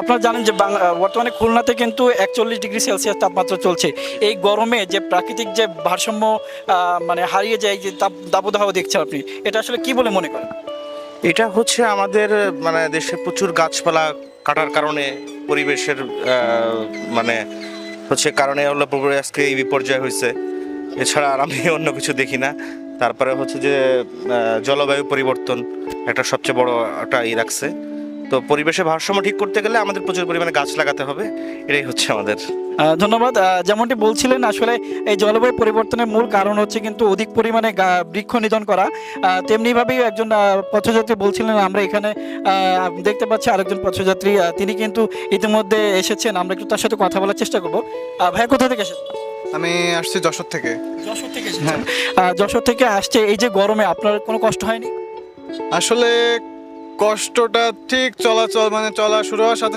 আপনারা জানেন যে বর্তমানে খুলনাতে কিন্তু 41 ডিগ্রি সেলসিয়াস তাপমাত্রা চলছে। এই গরমে যে প্রাকৃতিক যে ভারসাম্য মানে হারিয়ে যায়, যে দাবদাহ দেখছেন আপনি, এটা আসলে কি বলে মনে করেন? এটা হচ্ছে আমাদের মানে দেশে প্রচুর গাছপালা কাটার কারণে পরিবেশের মানে হচ্ছে কারণে হলো আজকে এই বিপর্যয় হয়েছে। এছাড়া আর আমি অন্য কিছু দেখি না। তারপরে হচ্ছে যে জলবায়ু পরিবর্তন একটা সবচেয়ে বড় একটা রাখছে। তো পরিবেশের ভারসাম্য ঠিক করতে গেলে আমাদের প্রচুর পরিমাণে গাছ লাগাতে হবে, এটাই হচ্ছে আমাদের। ধন্যবাদ। যেমনটি বলছিলেন, আসলে এই জলবায়ু পরিবর্তনের মূল কারণ হচ্ছে কিন্তু অধিক পরিমাণে বৃক্ষ নিধন করা। তেমনিভাবেই একজন পথযাত্রী বলছিলেন, আমরা এখানে দেখতে পাচ্ছি আরেকজন পথযাত্রী, তিনি কিন্তু ইতিমধ্যে এসেছেন। আমরা একটু তার সাথে কথা বলার চেষ্টা করবো। ভাইয়া কোথা থেকে এসেছেন? আমি আসছি যশোর থেকে। যশোর থেকে এসেছেন। যশোর থেকে আসছে, এই যে গরমে আপনার কোনো কষ্ট হয়নি? আসলে কষ্টটা ঠিক চলাচল মানে চলা শুরু হওয়ার সাথে